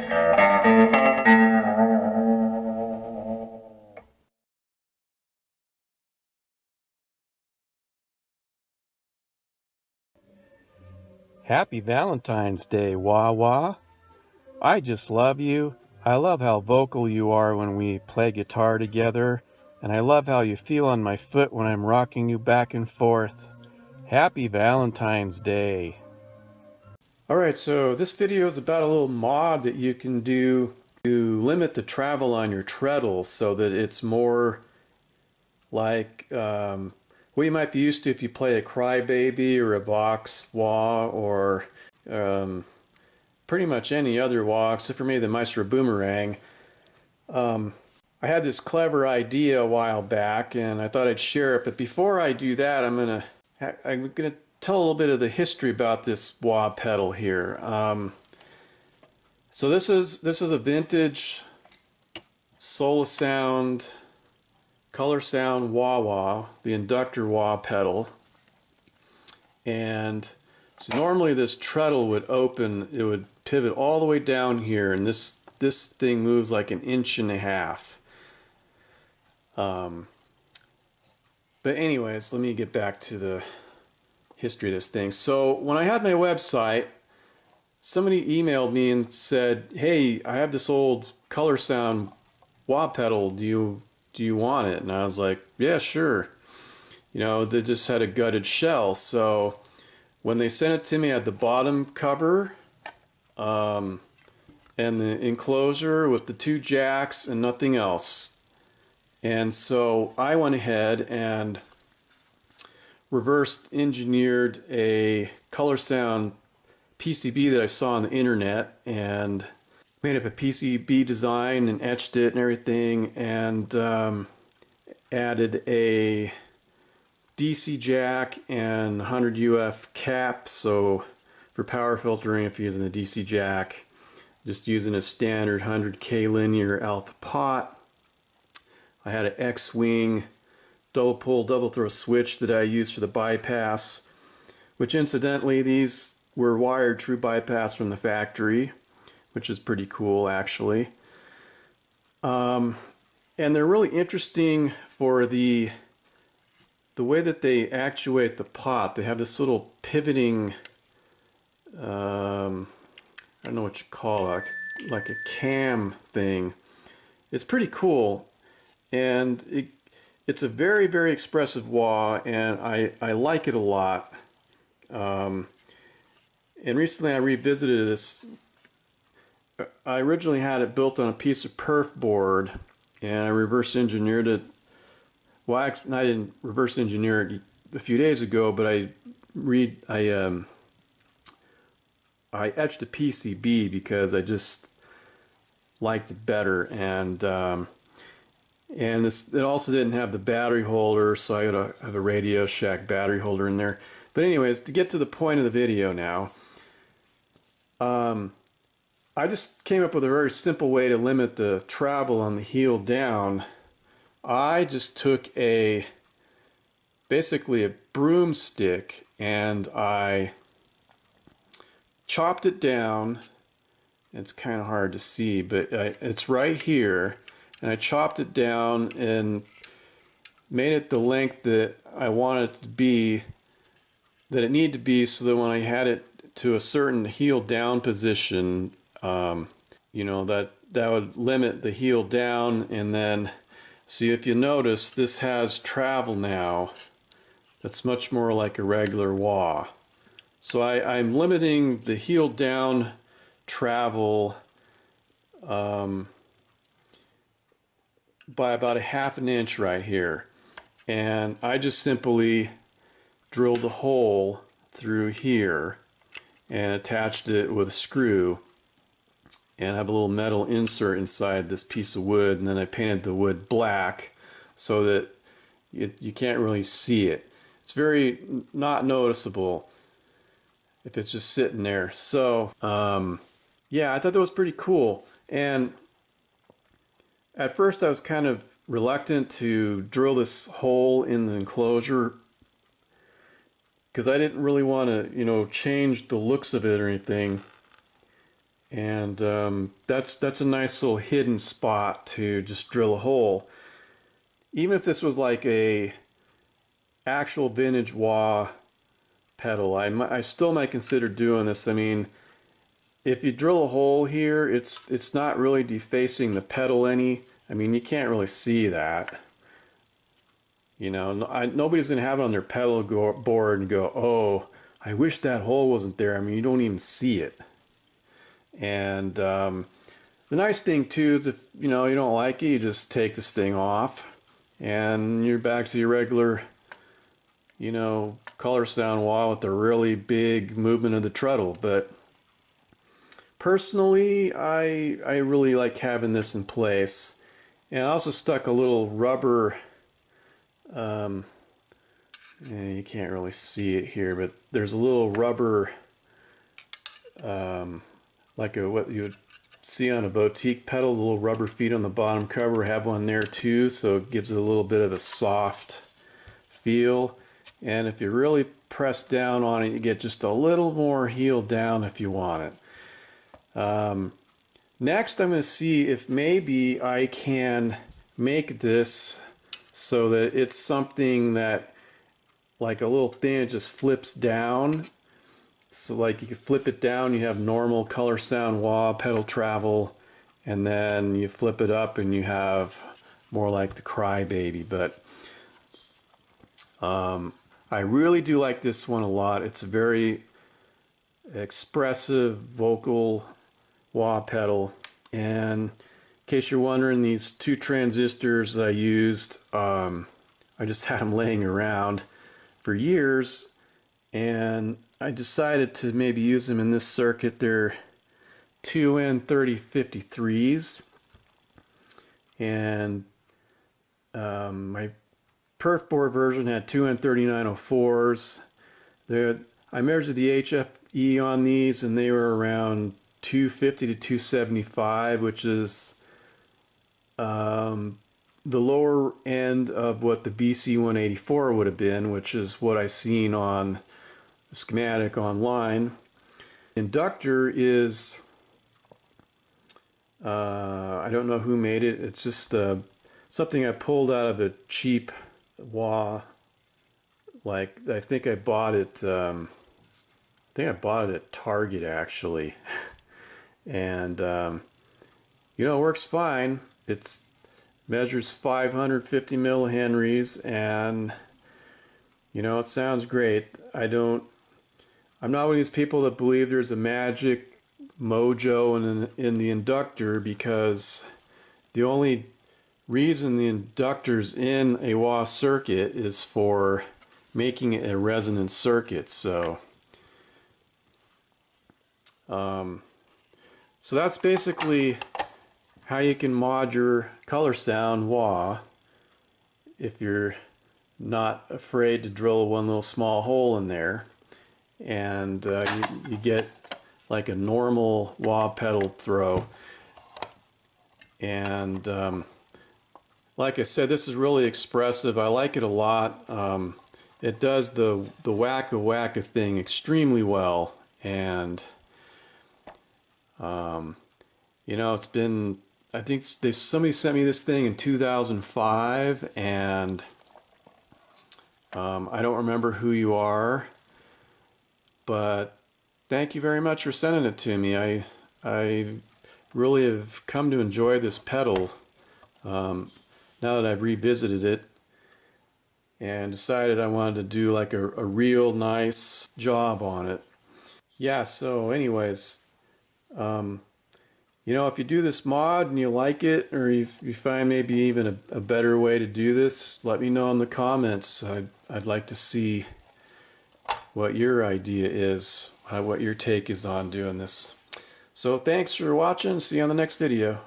Happy Valentine's Day, Wah Wah. I just love you. I love how vocal you are when we play guitar together, and I love how you feel on my foot when I'm rocking you back and forth. Happy Valentine's Day. Alright, so this video is about a little mod that you can do to limit the travel on your treadle so that it's more like what you might be used to if you play a crybaby or a Vox wah or pretty much any other wah except for maybe the Maestro Boomerang. I had this clever idea a while back and I thought I'd share it, but before I do that I'm gonna tell a little bit of the history about this wah pedal here. So this is a vintage Colorsound wah wah, the inductor wah pedal. And so normally this treadle would open, it would pivot all the way down here, and this thing moves like 1.5 inches. But anyways, let me get back to the history of this thing. So when I had my website, somebody emailed me and said, "Hey, I have this old Colorsound wah pedal. Do you want it?" And I was like, "Yeah, sure." You know, they just had a gutted shell. So when they sent it to me, I had the bottom cover and the enclosure with the 2 jacks and nothing else. And so I went ahead and reverse engineered a Colorsound PCB that I saw on the internet and made up a PCB design and etched it and everything, and added a DC jack and 100 UF cap, so for power filtering if you're using a DC jack, just using a standard 100K linear alpha pot. I had an X-wing double pull double throw switch that I used for the bypass, which incidentally these were wired true bypass from the factory, which is pretty cool actually. And they're really interesting for the way that they actuate the pot. They have this little pivoting, I don't know what you call it, like a cam thing. It's pretty cool, and it's a very, very expressive wah, and I like it a lot. And recently I revisited this. I originally had it built on a piece of perf board, and I reverse engineered it. Well, actually, I didn't reverse engineer it a few days ago, but I etched a PCB because I just liked it better, and it also didn't have the battery holder, so I gotta have a Radio Shack battery holder in there. But anyways, to get to the point of the video now, I just came up with a very simple way to limit the travel on the heel down. I just took basically a broomstick, and I chopped it down. It's kind of hard to see, but it's right here, and I chopped it down and made it the length that I wanted it to be, that it needed to be, so that when I had it to a certain heel down position, you know, that would limit the heel down. And then see, if you notice, this has travel now that's much more like a regular wah. So I'm limiting the heel down travel by about 1/2 inch right here. And I just simply drilled a hole through here and attached it with a screw, and have a little metal insert inside this piece of wood, and then I painted the wood black so that you can't really see it. It's very not noticeable if it's just sitting there. So yeah, I thought that was pretty cool. And at first I was kind of reluctant to drill this hole in the enclosure because I didn't really want to, you know, change the looks of it or anything. And that's a nice little hidden spot to just drill a hole. Even if this was like a actual vintage wah pedal, I still might consider doing this. I mean, if you drill a hole here, it's not really defacing the pedal any. I mean, you can't really see that. You know, nobody's gonna have it on their pedal board and go, "Oh, I wish that hole wasn't there." I mean, you don't even see it. And the nice thing too is if you know you don't like it, you just take this thing off, and you're back to your regular, you know, Colorsound wah with the really big movement of the treadle. But personally, I really like having this in place, and I also stuck a little rubber. You can't really see it here, but there's a little rubber, like what you would see on a boutique pedal, the little rubber feet on the bottom cover. I have one there too, so it gives it a little bit of a soft feel. And if you really press down on it, you get just a little more heel down if you want it. Next, I'm going to see if maybe I can make this so that it's something that, like a little thing, it just flips down. So like you can flip it down, you have normal Colorsound wah pedal travel, and then you flip it up and you have more like the Crybaby. But I really do like this one a lot. It's a very expressive vocal wah pedal. And in case you're wondering, these two transistors that I used, I just had them laying around for years, and I decided to maybe use them in this circuit. They're 2N3053s, and my perf board version had 2N3904s. I measured the HFE on these, and they were around 250 to 275, which is the lower end of what the BC184 would have been, which is what I seen on the schematic online. Inductor is, I don't know who made it. It's just something I pulled out of a cheap wah. Like I think I bought it. I think I bought it at Target actually, and you know, it works fine. It's measures 550 millihenries, and you know, it sounds great. I'm not one of these people that believe there's a magic mojo in the inductor, because the only reason the inductor's in a wah circuit is for making it a resonant circuit. So so that's basically how you can mod your Colorsound wah if you're not afraid to drill one little small hole in there, and you get like a normal wah pedal throw. And like I said, this is really expressive. I like it a lot. It does the wacka wacka thing extremely well, and you know, it's been, I think somebody sent me this thing in 2005, and I don't remember who you are, but thank you very much for sending it to me. I really have come to enjoy this pedal now that I've revisited it and decided I wanted to do like a real nice job on it. Yeah, so anyways, you know, if you do this mod and you like it, or you find maybe even a better way to do this, let me know in the comments. I'd like to see what your idea is, what your take is on doing this. So thanks for watching. See you on the next video.